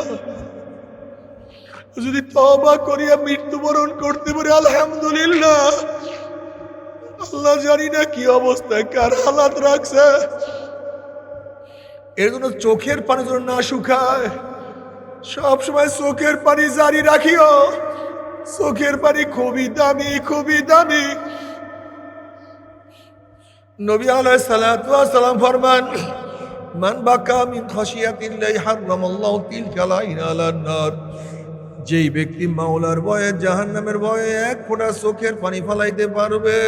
যদি তওবা করিয়া মৃত্যুবরণ করতে পারি, আলহামদুলিল্লাহ। আল্লাহ জানি না কি অবস্থায় কার হালাত রাখছে। এর জন্য চোখের পানি যেন না শুকায়, সব সময় চোখের পানি জারি রাখিও। চোখের পানি খুবই দামি, খুবই দামি। নবী আলাইহিস সালাতু ওয়াস সালাম ফরমান, মান বাকা মিন খাশিয়াতিল্লাহি হারামাল্লাহু তিলকা লাইনা আলান নার। যেই ব্যক্তি মাওলার ভয়ে, জাহান্নামের ভয়ে এক ফোঁটা চোখের পানি ফলাইতে পারবে,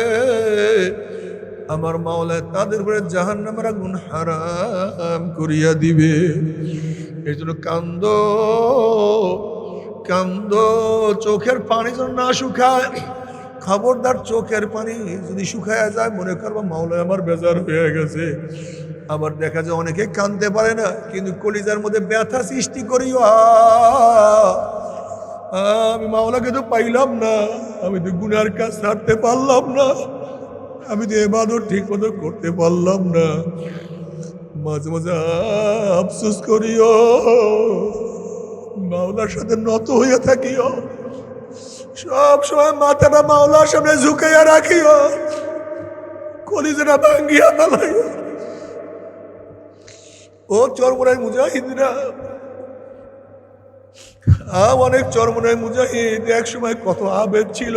আমার মাওলা তাদের উপরে জাহান্নামের আগুন হারাম করিয়া দিবে। এই জন্য কান্দো, কান্দো, চোখের পানি যেন না শুকায়। খবরদার, চোখের পানি যদি শুকায় যায়, মনে করবো মাওলা আমার বেজার হয়ে গেছে। আবার দেখা যায় অনেকে কাঁদতে পারে না, কিন্তু কলিজার মধ্যে ব্যথা সৃষ্টি করিও, আমি মাওলাকে তো পাইলাম না, আমি তো গুনার কাজ ছাড়তে পারলাম না, আমি তো ইবাদত ঠিক মতো করতে পারলাম না। মাঝে মাঝে আফসোস করিও, মাওলার সাথে নত হইয়া থাকিও। সব সময় মাথাটা মাওলার সামনে ঝুঁকাইয়া রাখিও, কলিজাটা ভাঙ্গিয়া ফেলাইও। ও চরমরাই মুজাহিদরা, অনেক চরমরাই মুজাহিদ এক সময় কত আবেদ ছিল।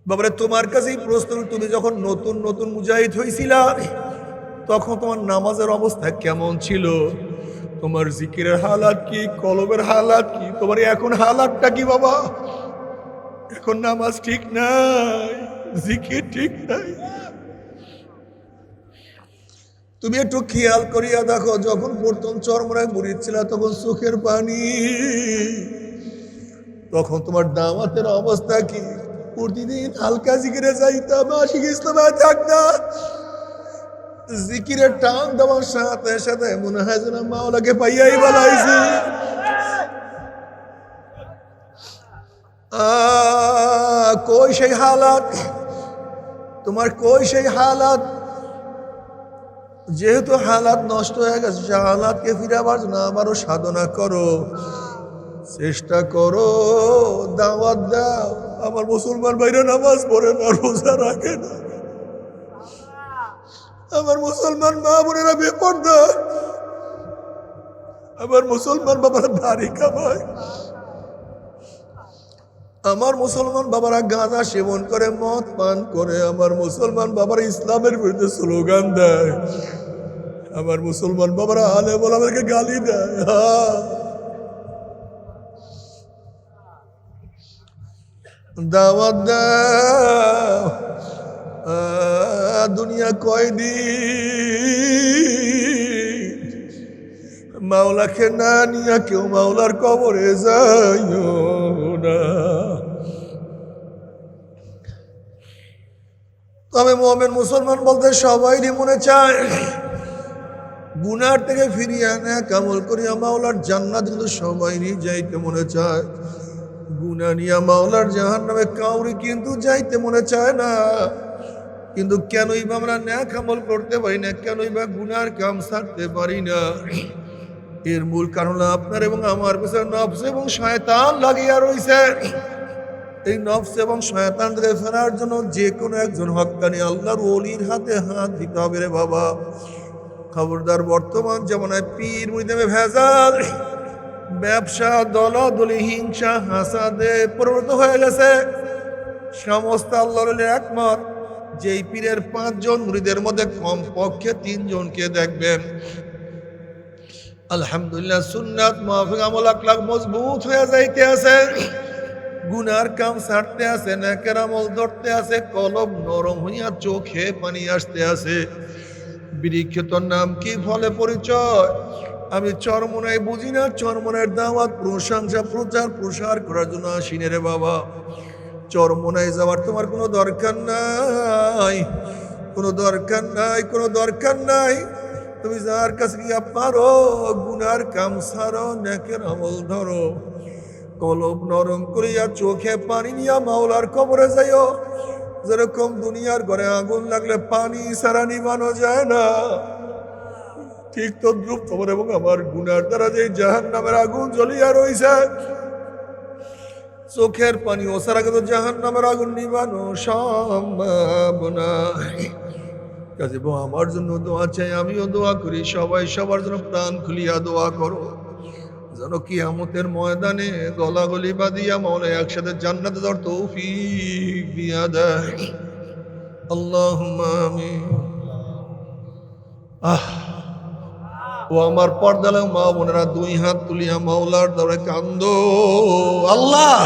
বাবারে, তোমার কাছেই প্রশ্ন, তুমি যখন নতুন নতুন মুজাহিদ হইছিলা, তখন তোমার নামাজের অবস্থা কেমন ছিল? তোমার জিকিরের হালাত কি, কলবের হালাত কি? তোমার এখন হালাতটা কি বাবা? এখন নামাজ ঠিক নাই, জিকির ঠিক নাই। তুমি একটু খেয়াল করিয়া দেখো, যখন প্রথম চরমরায় মুরিদ ছিল, তখন চোখের পানি, তখন তোমার দাওয়াতের অবস্থা কি? প্রতিদিন হালকা জিকিরে যাইতাম, আশিক ইসলামে থাকতাম, জিকিরের টান দেওয়ার সাথে সাথে মনে হয় যেন মাওলাকে পাইয়াই বলাইছি। কই সেই হালাত তোমার, কই সেই হালাত? যেহেতু হালাত নষ্ট হয়ে গেছে, সে হালাতকে ফিরাবার জন্য আবারও সাধনা করো, চেষ্টা করো, দাওয়াত দাও। আমার মুসলমান ভাইরা নামাজ পড়ে না, রোজা রাখে না, আমার মুসলমান মা বোনেরা বেপরদা, আমার মুসলমান বাবারা দাড়ি কামায়, আমার মুসলমান বাবারা গাঁজা সেবন করে, মদ পান করে, আমার মুসলমান বাবারা ইসলামের বিরুদ্ধে স্লোগান দেয়, আমার মুসলমান বাবারা আলেম ওলামাকে গালি দেয়। দাওয়াত দাও। দুনিয়া কয়দিন, মাওলাকে না নিয়া কেউ মাওলার কবরে যাইও না। তবে মুমিন মুসলমান বলতে সবাইরই মনে চায় গুনার থেকে ফিরিয়ে আনা কামল করিয়া মাওলার জান্নাত, কিন্তু সবাইরই যাইতে মনে চায়। গুনাহ নিয়া মাওলার জাহান্নামে কাউরি কিন্তু যাইতে মনে চায় না। কিন্তু কেনই বা আমরা নেক আমল করতে পারি না, কেনই বা গুনার কাম ছাড়তে পারি না? এর মূল কারণ আপনার এবং আমার পেছনে নফস এবং শয়তান লাগিয়া রয়েছে। এই নফস এবং শয়তান থেকে ফেরার জন্য যে কোনো একজন হক্কানি আল্লাহর ওলির হাতে হাত দিতে হবে রে বাবা। খবরদার, বর্তমান জামানায় পীর মুরিদে ভেজাল, ব্যবসা, দলাদলি, হিংসা, হাসাদে পরিণত হয়ে গেছে। সমস্ত আল্লাহর ওলির একমত, যেই পীরের 5 জন মুরিদের মধ্যে কমপক্ষে 3 জনকে দেখবেন আলহামদুলিল্লাহ সুন্নাত মাফিক আমল আখলাক মজবুত হয়ে যাইতে আছে, গুনার কাম ছাড়তে আছে, নেকের আমল ধরতে আছে, কলব নরম হইয়া চোখে পানি আসতে আছে। বিরিক্ষিতর নাম কি, ফলে পরিচয়। আমি চরমনায় বুঝি না, চরমনায়ের দাওয়াত, প্রশংসা, প্রচার প্রসার করার জন্য আসিনে রে বাবা। চরমনায় যাওয়ার তোমার কোনো দরকার নাই, কোনো দরকার নাই, কোনো দরকার নাই। তুমি যার কাছে গিয়া পারো গুনার কাম ছাড়ো, নেকের আমল ধরো, কলব নরম করিয়া চোখে পানি নিয়া মাওলার কবরে যাইও। যেরকম দুনিয়ার ঘরে আগুন লাগলে পানি ছাড়া নিবানো যায় না, ঠিক তদ্রুপ তোমার এবং আমার গুনার দ্বারা যে জাহান্নামের আগুন জ্বলিয়া রইছে, চোখের পানি ও ছাড়া কিন্তু জাহান্নামের আগুন নিবানো সম্ভব না। কাজে আমার জন্য দোয়া চাই, আমিও দোয়া করি, সবাই সবার জন্য প্রাণ খুলিয়া দোয়া করো, যেন কিয়ামতের ময়দানে গলাগলি বাঁধিয়া মাওলা একসাথে জান্নাতে যাওয়ার তৌফিক দিয়া দেয়। আল্লাহুম্মা আমিন। ও আমার পর্দালে মা বোনেরা, 2 হাত তুলিয়া মাওলার দরে কান্দো। আল্লাহ,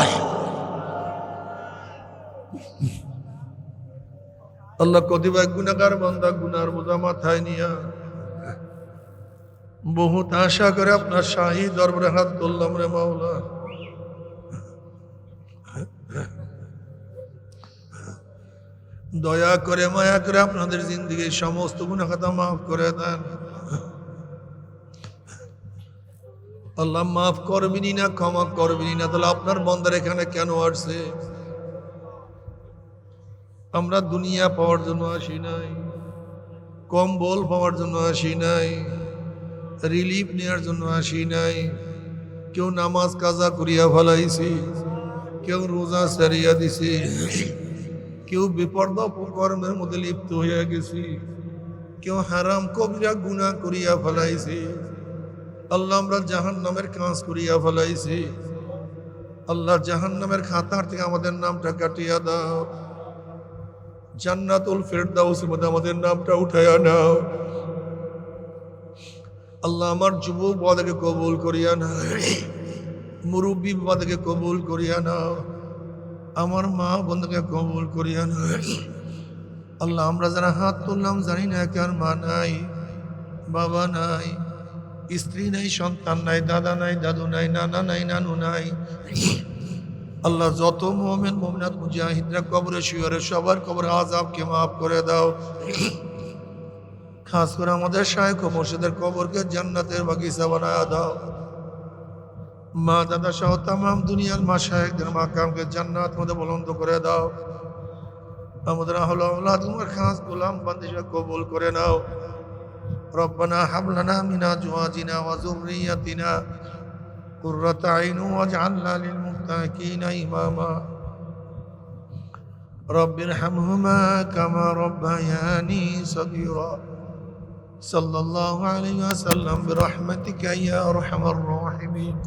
আল্লাহ কতিপয় গুনাহগার বান্দা গুনার বোঝা মাথায় নিয়া বহুত আশা করে আপনার শাহী দরবারে হাত তুললাম রে মাওলা। দয়া করে মায়া করে আপনাদের জিন্দেগীর সমস্ত গুনাহ খাতা মাফ করে দেন। আল্লাহ মাফ করবেনি না, ক্ষমা করবেনি না, তাহলে আপনার বন্দার এখানে কেন আসছে? আমরা দুনিয়া পাওয়ার জন্য আসি নাই, কম্বল পাওয়ার জন্য আসি নাই, রিলিফ নেওয়ার জন্য আসি নাই। কেউ নামাজ কাজা করিয়া ফেলাইছি, কেউ রোজা সারিয়া দিছি, কেউ বিপর্দ কর্মের মধ্যে লিপ্ত হইয়া গেছি, কেউ হারাম কবিরা গুনাহ করিয়া ফেলাইছি। আল্লাহ, আমরা জাহান্নামের কাজ করিয়া ফেলাইছি। আল্লাহ, জাহান্নামের খাতার থেকে আমাদের নামটা কাটিয়া দাও, জান্নাতুল ফেরদাউসের মধ্যে আমাদের নামটা উঠাইয়া নাও। আল্লাহ, আমার যুবক বাবাকে কবুল করিয়া নাও, মুরব্বী বাবাকে কবুল করিয়া নাও, আমার মা বন্ধুকে কবুল করিয়া নাও। আল্লাহ, আমরা যারা হাত তুললাম জানি না কার মা নাই, বাবা নাই, স্ত্রী নাই, সন্তান নাই, দাদা নাই, দাদু নাই, নানা নাই, নানু নাই। আল্লাহ, যত মুমিন মুমিনাত মুজাহিদরা কবরে শুয়ে সবার কবরে আযাবকে মাফ করে দাও। খাস করে আমাদের শায়খ ও মুর্শিদের কবরকে জান্নাতের বাগিচা বানায় দাও। মা দাদা সহ তামাম দুনিয়ার মা শায়খদের মাকামকে জান্নাত মধ্যে বুলন্দ করে দাও। আমাদের আহলে আওলাদ তোমার খাস গোলাম বান্দিশা কবুল করে নাও। রব্বানা হাব লানা মিন আজওয়াজিনা ওয়া যুররিয়াতিনা কুররাতা আইন ওয়াজআলনা লিল মুত্তাকিনা ইমামা। রব্বির হামহুমা কামা রব্বায়ানি সগীরা। সাল্লাল্লাহু আলাইহি ওয়াসাল্লাম বিরহমাতিকা ইয়া আরহামার রাহিমিন।